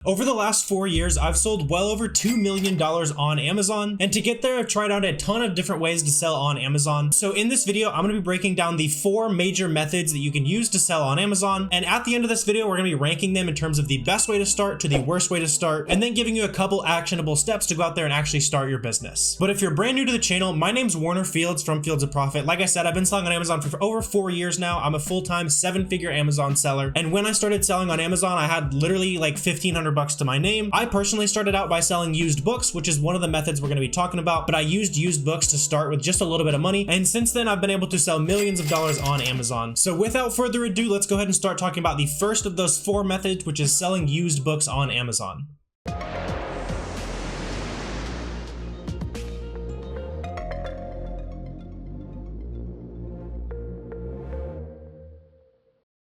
Over the last 4 years, I've sold well over $2 million on Amazon, and to get there, I've tried out a ton of different ways to sell on Amazon. So in this video, I'm going to be breaking down the 4 major methods that you can use to sell on Amazon, and at the end of this video, we're going to be ranking them in terms of the best way to start to the worst way to start, and then giving you a couple actionable steps to go out there and actually start your business. But if you're brand new to the channel, my name's Warner Fields from Fields of Profit. Like I said, I've been selling on Amazon for over 4 years now. I'm a full-time 7-figure Amazon seller, and when I started selling on Amazon, I had literally like $1,500 to my name. I personally started out by selling used books, which is one of the methods we're going to be talking about, but I used used books to start with just a little bit of money, and since then I've been able to sell millions of dollars on Amazon. So without further ado, let's go ahead and start talking about the first of those 4 methods, which is selling used books on Amazon.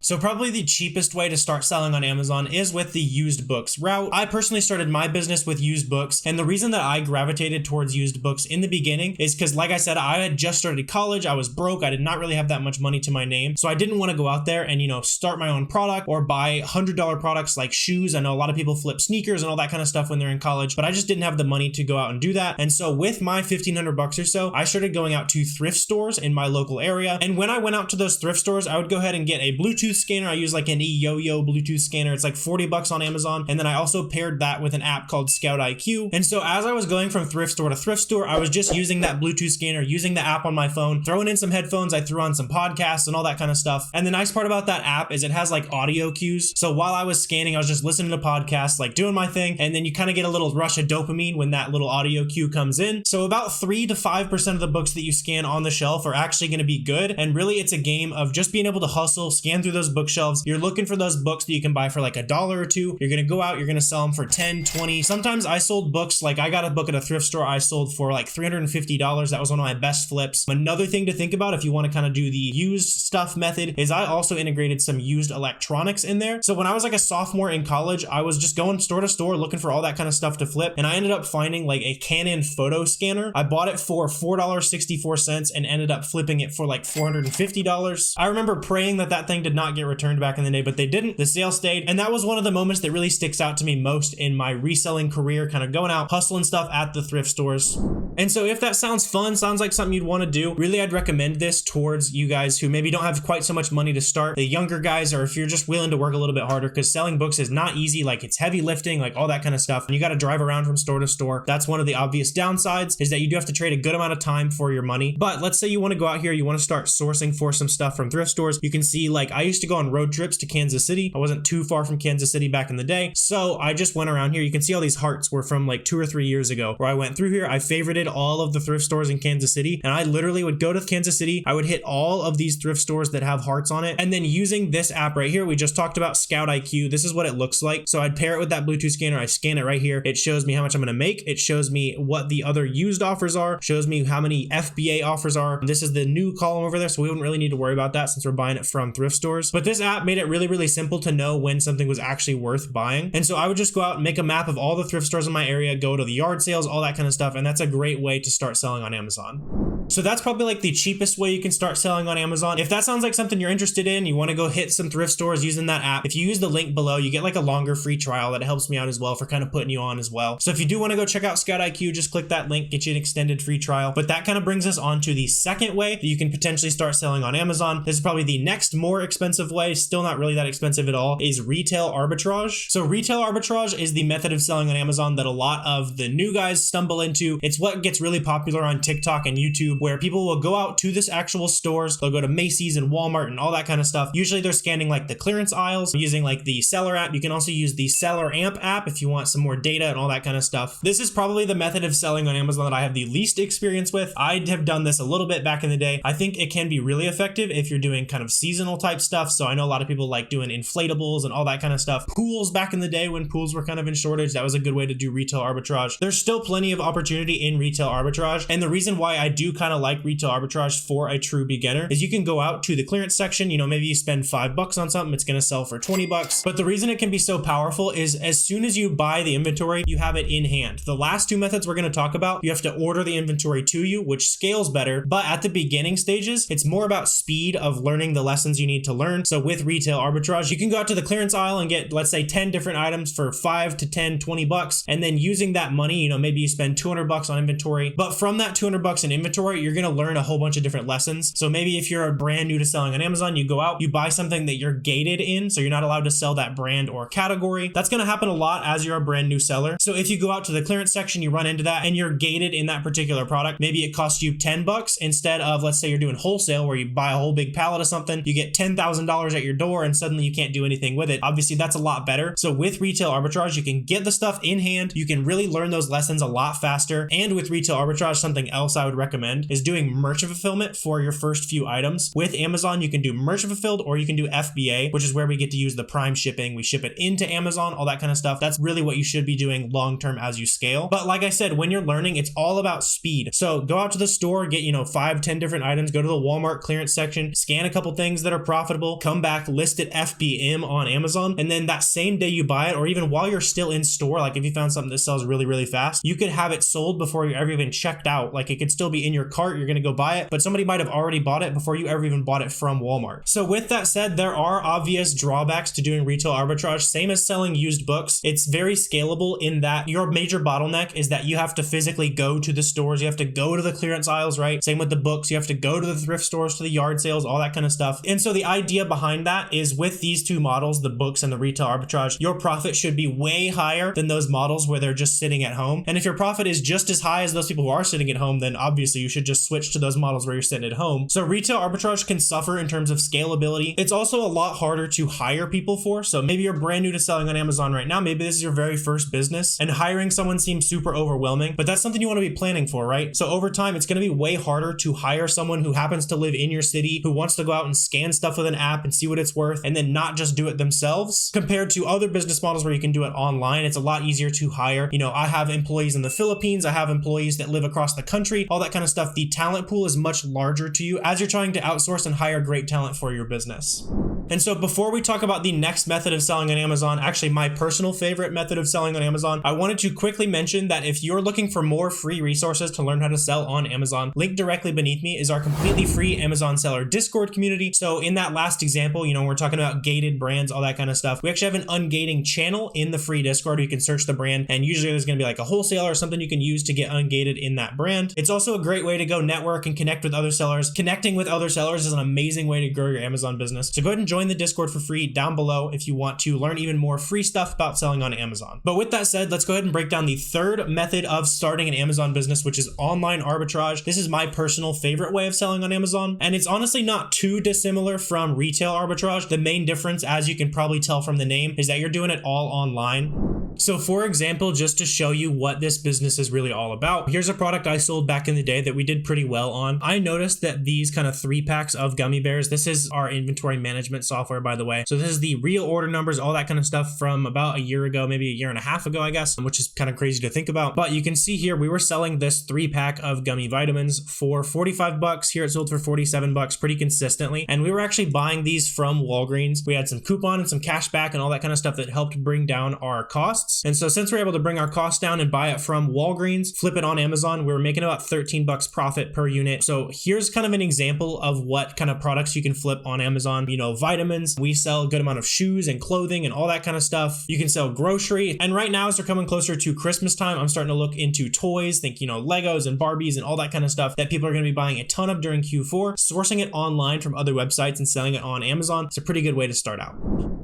So probably the cheapest way to start selling on Amazon is with the used books route. I personally started my business with used books, and the reason that I gravitated towards used books in the beginning is because, like I said, I had just started college, I was broke, I did not really have that much money to my name, so I didn't want to go out there and, start my own product or buy $100 products like shoes. I know a lot of people flip sneakers and all that kind of stuff when they're in college, but I just didn't have the money to go out and do that. And so with my $1,500 or so, I started going out to thrift stores in my local area, and when I went out to those thrift stores, I would go ahead and get a Bluetooth scanner. I use like an eYoYo Bluetooth scanner. It's like $40 on Amazon. And then I also paired that with an app called Scout IQ. And so as I was going from thrift store to thrift store, I was just using that Bluetooth scanner, using the app on my phone, throwing in some headphones. I threw on some podcasts and all that kind of stuff. And the nice part about that app is it has like audio cues. So while I was scanning, I was just listening to podcasts, like doing my thing. And then you kind of get a little rush of dopamine when that little audio cue comes in. So about 3 to 5% of the books that you scan on the shelf are actually going to be good. And really it's a game of just being able to hustle, scan through those bookshelves. You're looking for those books that you can buy for like $1 or $2. You're going to go out, you're going to sell them for 10, 20. Sometimes I sold books, like I got a book at a thrift store I sold for like $350. That was one of my best flips. Another thing to think about if you want to kind of do the used stuff method is I also integrated some used electronics in there. So when I was like a sophomore in college, I was just going store to store looking for all that kind of stuff to flip. And I ended up finding like a Canon photo scanner. I bought it for $4.64 and ended up flipping it for like $450. I remember praying that that thing did not get returned back in the day, but they didn't. The sale stayed, and that was one of the moments that really sticks out to me most in my reselling career, kind of going out hustling stuff at the thrift stores. And so if that sounds fun, sounds like something you'd want to do, really I'd recommend this towards you guys who maybe don't have quite so much money to start, the younger guys, or if you're just willing to work a little bit harder, because selling books is not easy. Like it's heavy lifting, like all that kind of stuff, and you got to drive around from store to store. That's one of the obvious downsides, is that you do have to trade a good amount of time for your money. But let's say you want to go out here, you want to start sourcing for some stuff from thrift stores. You can see, like, I used to go on road trips to Kansas City. I wasn't too far from Kansas City back in the day, so I just went around here. You can see all these hearts were from like 2 or 3 years ago where I went through here. I favorited all of the thrift stores in Kansas City, and I literally would go to Kansas City. I would hit all of these thrift stores that have hearts on it, and then using this app right here, we just talked about Scout IQ, this is what it looks like. So I'd pair it with that Bluetooth scanner. I scan it right here. It shows me how much I'm going to make. It shows me what the other used offers are, shows me how many FBA offers are. This is the new column over there, so we wouldn't really need to worry about that since we're buying it from thrift stores. But this app made it really simple to know when something was actually worth buying. And so I would just go out and make a map of all the thrift stores in my area, go to the yard sales, all that kind of stuff. And that's a great way to start selling on Amazon. So that's probably like the cheapest way you can start selling on Amazon. If that sounds like something you're interested in, you want to go hit some thrift stores using that app, if you use the link below, you get like a longer free trial that helps me out as well for kind of putting you on as well. So if you do want to go check out Scout IQ, just click that link, get you an extended free trial. But that kind of brings us on to the second way that you can potentially start selling on Amazon. This is probably the next more expensive way, still not really that expensive at all, is retail arbitrage. So retail arbitrage is the method of selling on Amazon that a lot of the new guys stumble into. It's what gets really popular on TikTok and YouTube, where people will go out to this actual stores. They'll go to Macy's and Walmart and all that kind of stuff. Usually they're scanning like the clearance aisles using like the SellerAmp. You can also use the SellerAmp app if you want some more data and all that kind of stuff. This is probably the method of selling on Amazon that I have the least experience with. I have done this a little bit back in the day. I think it can be really effective if you're doing kind of seasonal type stuff. So I know a lot of people like doing inflatables and all that kind of stuff. Pools back in the day when pools were kind of in shortage, that was a good way to do retail arbitrage. There's still plenty of opportunity in retail arbitrage. And the reason why I do kind kind of like retail arbitrage for a true beginner is you can go out to the clearance section, maybe you spend $5 on something, it's going to sell for $20. But the reason it can be so powerful is as soon as you buy the inventory, you have it in hand. The last two methods we're going to talk about, you have to order the inventory to you, which scales better. But at the beginning stages, it's more about speed of learning the lessons you need to learn. So with retail arbitrage, you can go out to the clearance aisle and get, let's say, 10 different items for $5 to $10, $20. And then using that money, maybe you spend $200 on inventory. But from that $200 in inventory, you're going to learn a whole bunch of different lessons. So maybe if you're brand new to selling on Amazon, you go out, you buy something that you're gated in, so you're not allowed to sell that brand or category. That's going to happen a lot as you're a brand new seller. So if you go out to the clearance section, you run into that and you're gated in that particular product, maybe it costs you $10 instead of, let's say you're doing wholesale where you buy a whole big pallet of something, you get $10,000 at your door and suddenly you can't do anything with it. Obviously that's a lot better. So with retail arbitrage, you can get the stuff in hand, you can really learn those lessons a lot faster. And with retail arbitrage, something else I would recommend is doing merchant fulfillment for your first few items. With Amazon, you can do merchant fulfilled or you can do FBA, which is where we get to use the prime shipping. We ship it into Amazon, all that kind of stuff. That's really what you should be doing long-term as you scale. But like I said, when you're learning, it's all about speed. So go out to the store, get, 5, 10 different items, go to the Walmart clearance section, scan a couple things that are profitable, come back, list it FBM on Amazon. And then that same day you buy it, or even while you're still in store, like if you found something that sells really, really fast, you could have it sold before you ever even checked out. Like it could still be in your cart, you're going to go buy it, but somebody might have already bought it before you ever even bought it from Walmart. So with that said, there are obvious drawbacks to doing retail arbitrage, same as selling used books. It's very scalable in that your major bottleneck is that you have to physically go to the stores, you have to go to the clearance aisles, right? Same with the books, you have to go to the thrift stores, to the yard sales, all that kind of stuff. And so the idea behind that is with these two models, the books and the retail arbitrage, your profit should be way higher than those models where they're just sitting at home. And if your profit is just as high as those people who are sitting at home, then obviously you should just switch to those models where you're sitting at home. So retail arbitrage can suffer in terms of scalability. It's also a lot harder to hire people for. So maybe you're brand new to selling on Amazon right now. Maybe this is your very first business and hiring someone seems super overwhelming, but that's something you want to be planning for, right? So over time, it's going to be way harder to hire someone who happens to live in your city, who wants to go out and scan stuff with an app and see what it's worth, and then not just do it themselves, compared to other business models where you can do it online. It's a lot easier to hire. I have employees in the Philippines, I have employees that live across the country, all that kind of stuff. The talent pool is much larger to you as you're trying to outsource and hire great talent for your business. And so before we talk about the next method of selling on Amazon, actually my personal favorite method of selling on Amazon, I wanted to quickly mention that if you're looking for more free resources to learn how to sell on Amazon, linked directly beneath me is our completely free Amazon seller Discord community. So in that last example, we're talking about gated brands, all that kind of stuff. We actually have an ungating channel in the free Discord. You can search the brand and usually there's going to be like a wholesaler or something you can use to get ungated in that brand. It's also a great way to go network and connect with other sellers. Connecting with other sellers is an amazing way to grow your Amazon business. So go ahead and join the Discord for free down below if you want to learn even more free stuff about selling on Amazon. But with that said, let's go ahead and break down the third method of starting an Amazon business, which is online arbitrage. This is my personal favorite way of selling on Amazon, and it's honestly not too dissimilar from retail arbitrage. The main difference, as you can probably tell from the name, is that you're doing it all online. So for example, just to show you what this business is really all about, here's a product I sold back in the day that we did pretty well on. I noticed that these kind of 3-packs of gummy bears, this is our inventory management software, by the way. So this is the real order numbers, all that kind of stuff from about a year ago, maybe a year and a half ago, I guess, which is kind of crazy to think about. But you can see here, we were selling this 3-pack of gummy vitamins for $45. Here it sold for $47 pretty consistently. And we were actually buying these from Walgreens. We had some coupon and some cash back and all that kind of stuff that helped bring down our costs. And so since we're able to bring our costs down and buy it from Walgreens, flip it on Amazon, we were making about $13 profit per unit. So here's kind of an example of what kind of products you can flip on Amazon. Vitamins. We sell a good amount of shoes and clothing and all that kind of stuff. You can sell grocery. And right now, as we're coming closer to Christmas time, I'm starting to look into toys, think, Legos and Barbies and all that kind of stuff that people are going to be buying a ton of during Q4. Sourcing it online from other websites and selling it on Amazon, it's a pretty good way to start out.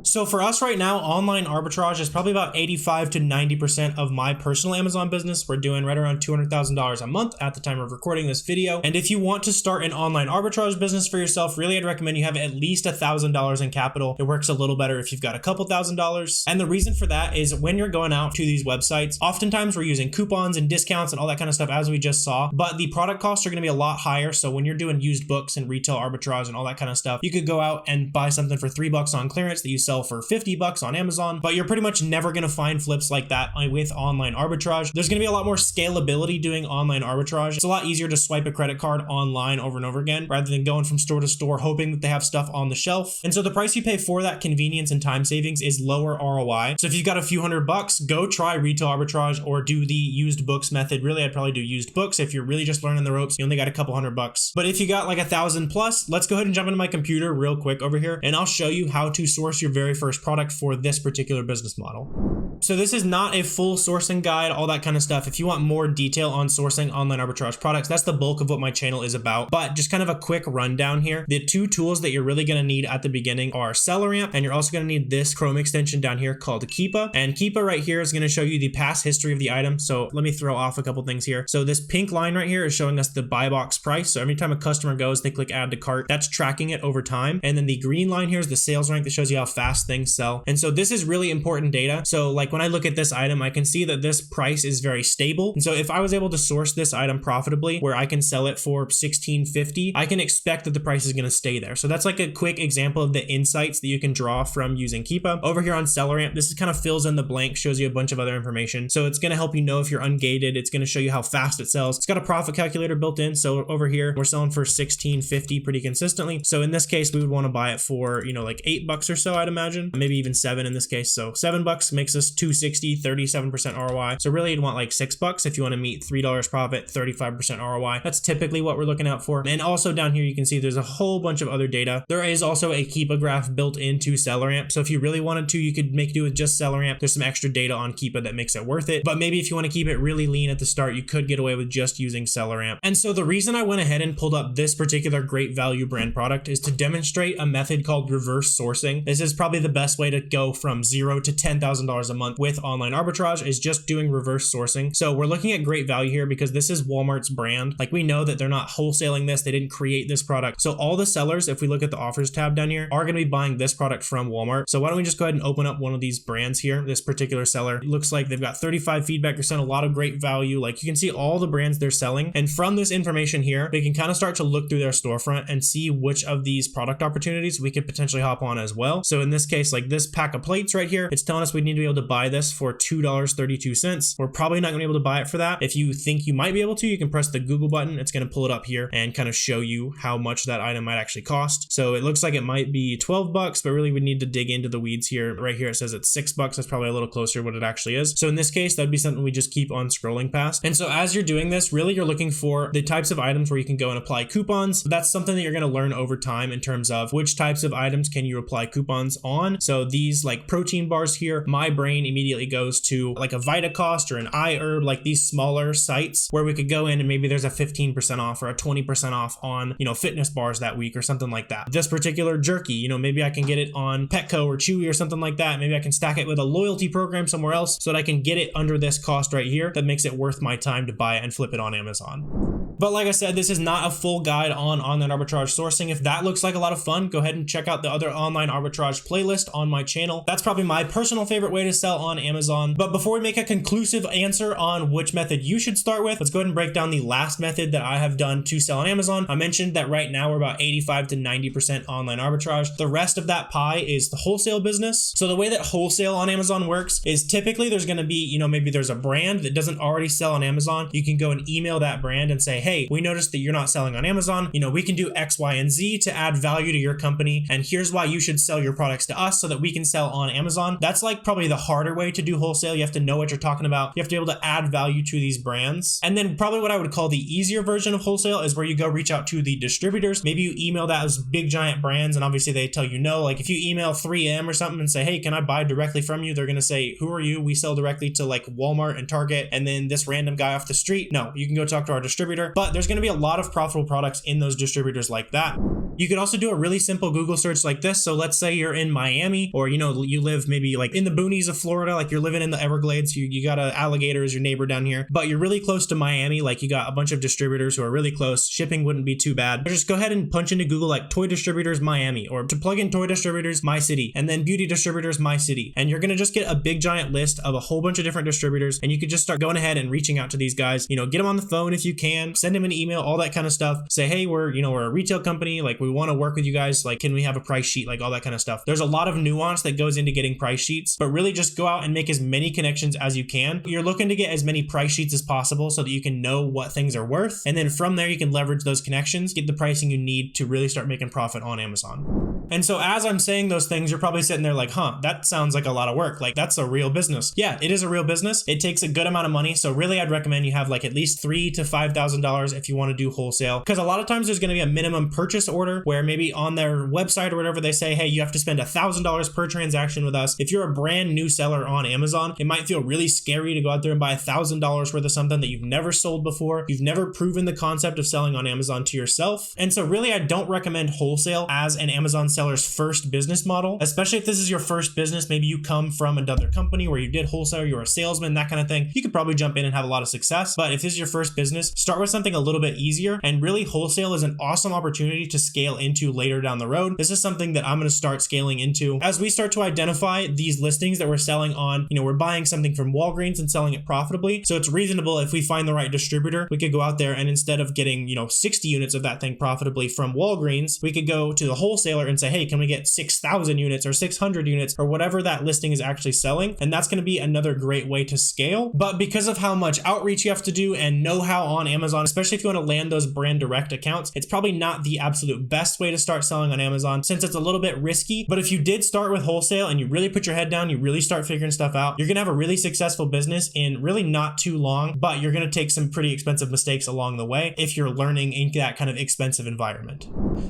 So for us right now, online arbitrage is probably about 85 to 90% of my personal Amazon business. We're doing right around $200,000 a month at the time of recording this video. And if you want to start an online arbitrage business for yourself, really I'd recommend you have at least $1,000 in capital. It works a little better if you've got a couple $1,000s. And the reason for that is when you're going out to these websites, oftentimes we're using coupons and discounts and all that kind of stuff, as we just saw, but the product costs are going to be a lot higher. So when you're doing used books and retail arbitrage and all that kind of stuff, you could go out and buy something for $3 on clearance that you sell for 50 bucks on Amazon, but you're pretty much never going to find flips like that with online arbitrage. There's going to be a lot more scalability doing online arbitrage. It's a lot easier to swipe a credit card online over and over again rather than going from store to store hoping that they have stuff on the shelf. And so the price you pay for that convenience and time savings is lower ROI. So if you've got a few $100, go try retail arbitrage or do the used books method. Really, I'd probably do used books. If you're really just learning the ropes, you only got a couple $100. But if you got like 1,000 plus, let's go ahead and jump into my computer real quick over here, and I'll show you how to source your very first product for this particular business model. So this is not a full sourcing guide, all that kind of stuff. If you want more detail on sourcing online arbitrage products, that's the bulk of what my channel is about. But just kind of a quick rundown here. The two tools that you're really going to need at the beginning are SellerAmp, and you're also going to need this Chrome extension down here called Keepa. And Keepa right here is going to show you the past history of the item. So let me throw off a couple things here. So this pink line right here is showing us the buy box price. So every time a customer goes, they click add to cart. That's tracking it over time. And then the green line here is the sales rank that shows you how fast things sell. And so this is really important data. So like when I look at this item, I can see that this price is very stable. And so if I was able to source this item profitably where I can sell it for $16.50, I can expect that the price is going to stay there. So that's like a quick example of the insights that you can draw from using Keepa. Over here on SellerAmp, this is kind of fills in the blank, shows you a bunch of other information. So it's going to help you know if you're ungated. It's going to show you how fast it sells. It's got a profit calculator built in. So over here, we're selling for $16.50 pretty consistently. So in this case, we would want to buy it for, like $8 or so, I'd imagine, maybe even $7 in this case. So $7 makes us $2.60, 37% ROI. So really you'd want like $6 if you want to meet $3 profit, 35% ROI. That's typically what we're looking out for. And also down here, you can see there's a whole bunch of other data. There is also a Keepa graph built into SellerAmp. So if you really wanted to, you could make do with just SellerAmp. There's some extra data on Keepa that makes it worth it. But maybe if you want to keep it really lean at the start, you could get away with just using SellerAmp. And so the reason I went ahead and pulled up this particular great value brand product is to demonstrate a method called reverse sourcing. This is probably the best way to go from $0 to $10,000 a month with online arbitrage, is just doing reverse sourcing. So we're looking at great value here because this is Walmart's brand. Like we know that they're not wholesaling this. They didn't create this product. So all the sellers, if we look at the offers tab down here, are going to be buying this product from Walmart. So why don't we just go ahead and open up one of these brands here. This particular seller, it looks like they've got 35 feedback percent, a lot of great value. Like you can see all the brands they're selling. And from this information here, we can kind of start to look through their storefront and see which of these product opportunities we could potentially hop on as well. So in this case, like this pack of plates right here, it's telling us we need to be able to buy this for $2.32. We're probably not going to be able to buy it for that. If you think you might be able to, you can press the Google button. It's going to pull it up here and kind of show you how much that item might actually cost. So it looks like it might be $12, but really we need to dig into the weeds here. Right here, it says it's $6. That's probably a little closer to what it actually is. So in this case, that'd be something we just keep on scrolling past. And so as you're doing this, really you're looking for the types of items where you can go and apply coupons. That's something that you're going to learn over time in terms of which types of items can you apply coupons on. So these like protein bars here, my brain immediately goes to like a VitaCost or an iHerb, like these smaller sites where we could go in and maybe there's a 15% off or a 20% off on, fitness bars that week or something like that. This particular jerky, maybe I can get it on Petco or Chewy or something like that. Maybe I can stack it with a loyalty program somewhere else so that I can get it under this cost right here that makes it worth my time to buy it and flip it on Amazon. But like I said, this is not a full guide on online arbitrage sourcing. If that looks like a lot of fun, go ahead and check out the other online arbitrage playlist on my channel. That's probably my personal favorite way to sell on Amazon. But before we make a conclusive answer on which method you should start with, let's go ahead and break down the last method that I have done to sell on Amazon. I mentioned that right now we're about 85 to 90% online arbitrage. The rest of that pie is the wholesale business. So the way that wholesale on Amazon works is typically there's going to be, maybe there's a brand that doesn't already sell on Amazon. You can go and email that brand and say, hey, we noticed that you're not selling on Amazon. We can do X, Y, and Z to add value to your company. And here's why you should sell your products to us so that we can sell on Amazon. That's like probably the harder way to do wholesale. You have to know what you're talking about. You have to be able to add value to these brands. And then probably what I would call the easier version of wholesale is where you go reach out to the distributors. Maybe you email those big giant brands and obviously they tell you no. Like if you email 3M or something and say, hey, can I buy directly from you? They're going to say, who are you? We sell directly to like Walmart and Target and then this random guy off the street. No, you can go talk to our distributor. But there's going to be a lot of profitable products in those distributors like that. You could also do a really simple Google search like this. So let's say you're in Miami or, you live maybe like in the boonies of Florida, like you're living in the Everglades. You got an alligator as your neighbor down here, but you're really close to Miami. Like you got a bunch of distributors who are really close. Shipping wouldn't be too bad. But just go ahead and punch into Google like toy distributors Miami or to plug in toy distributors my city and then beauty distributors my city. And you're going to just get a big giant list of a whole bunch of different distributors. And you could just start going ahead and reaching out to these guys, get them on the phone if you can, send them an email, all that kind of stuff. Say, hey, we're a retail company. Like we want to work with you guys. Like, can we have a price sheet? Like all that kind of stuff. There's There's a lot of nuance that goes into getting price sheets, but really just go out and make as many connections as you can. You're looking to get as many price sheets as possible so that you can know what things are worth. And then from there, you can leverage those connections, get the pricing you need to really start making profit on Amazon. And so as I'm saying those things, you're probably sitting there like, huh, that sounds like a lot of work. Like that's a real business. Yeah, it is a real business. It takes a good amount of money. So really I'd recommend you have like at least $3,000 to $5,000 if you want to do wholesale. Because a lot of times there's going to be a minimum purchase order where maybe on their website or whatever they say, hey, you have to spend $1,000 per transaction with us. If you're a brand new seller on Amazon, it might feel really scary to go out there and buy $1,000 worth of something that you've never sold before. You've never proven the concept of selling on Amazon to yourself. And so really I don't recommend wholesale as an Amazon seller's first business model, especially if this is your first business. Maybe you come from another company where you did wholesale, you're a salesman, that kind of thing. You could probably jump in and have a lot of success. But if this is your first business, start with something a little bit easier. And really wholesale is an awesome opportunity to scale into later down the road. This is something that I'm going to start scaling into as we start to identify these listings that we're selling on. We're buying something from Walgreens and selling it profitably. So it's reasonable if we find the right distributor, we could go out there and instead of getting, 60 units of that thing profitably from Walgreens, we could go to the wholesaler and say, hey, can we get 6,000 units or 600 units or whatever that listing is actually selling? And that's going to be another great way to scale. But because of how much outreach you have to do and know-how on Amazon, especially if you want to land those brand direct accounts, it's probably not the absolute best way to start selling on Amazon since it's a little bit risky. But if you did start with wholesale and you really put your head down, you really start figuring stuff out, you're going to have a really successful business in really not too long, but you're going to take some pretty expensive mistakes along the way if you're learning in that kind of expensive environment.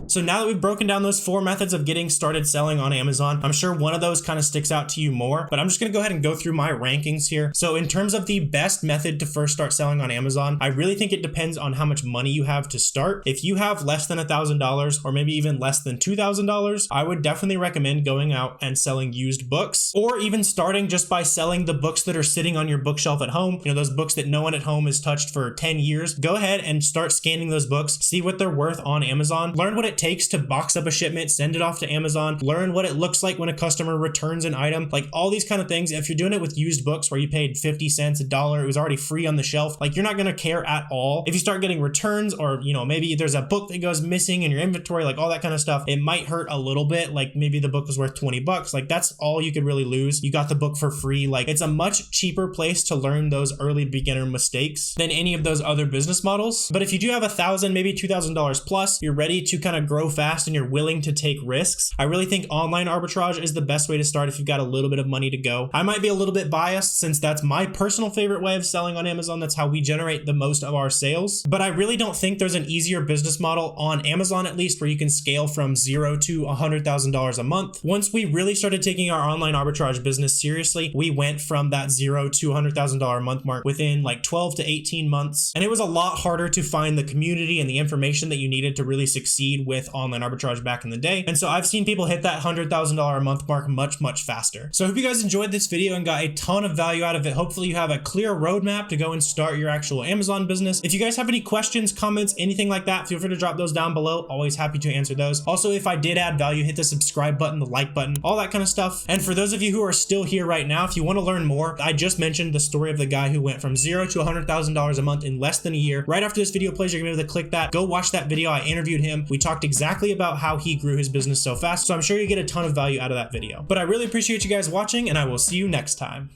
So now that we've broken down those 4 methods of getting started selling on Amazon, I'm sure one of those kind of sticks out to you more, but I'm just going to go ahead and go through my rankings here. So in terms of the best method to first start selling on Amazon, I really think it depends on how much money you have to start. If you have less than $1,000 or maybe even less than $2,000, I would definitely recommend going out and selling used books, or even starting just by selling the books that are sitting on your bookshelf at home. Those books that no one at home has touched for 10 years. Go ahead and start scanning those books, see what they're worth on Amazon, learn what it takes to box up a shipment, send it off to Amazon, learn what it looks like when a customer returns an item, like all these kind of things. If you're doing it with used books where you paid 50 cents, $1, it was already free on the shelf, like you're not going to care at all. If you start getting returns or, maybe there's a book that goes missing in your inventory, like all that kind of stuff, it might hurt a little bit. Like maybe the book was worth 20 bucks. Like that's all you could really lose. You got the book for free. Like it's a much cheaper place to learn those early beginner mistakes than any of those other business models. But if you do have $1,000, maybe $2,000 plus, you're ready to kind of grow fast and you're willing to take risks, I really think online arbitrage is the best way to start if you've got a little bit of money to go. I might be a little bit biased since that's my personal favorite way of selling on Amazon. That's how we generate the most of our sales. But I really don't think there's an easier business model on Amazon, at least, where you can scale from $0 to $100,000 a month. Once we really started taking our online arbitrage business seriously, we went from that $0 to $100,000 a month mark within like 12 to 18 months. And it was a lot harder to find the community and the information that you needed to really succeed with online arbitrage back in the day. And so I've seen people hit that $100,000 a month mark much, much faster. So I hope you guys enjoyed this video and got a ton of value out of it. Hopefully you have a clear roadmap to go and start your actual Amazon business. If you guys have any questions, comments, anything like that, feel free to drop those down below. Always happy to answer those. Also, if I did add value, hit the subscribe button, the like button, all that kind of stuff. And for those of you who are still here right now, if you want to learn more, I just mentioned the story of the guy who went from $0 to $100,000 a month in less than a year. Right after this video plays, you're gonna be able to click that. Go watch that video. I interviewed him. We talked exactly about how he grew his business so fast. So I'm sure you get a ton of value out of that video. But I really appreciate you guys watching, and I will see you next time.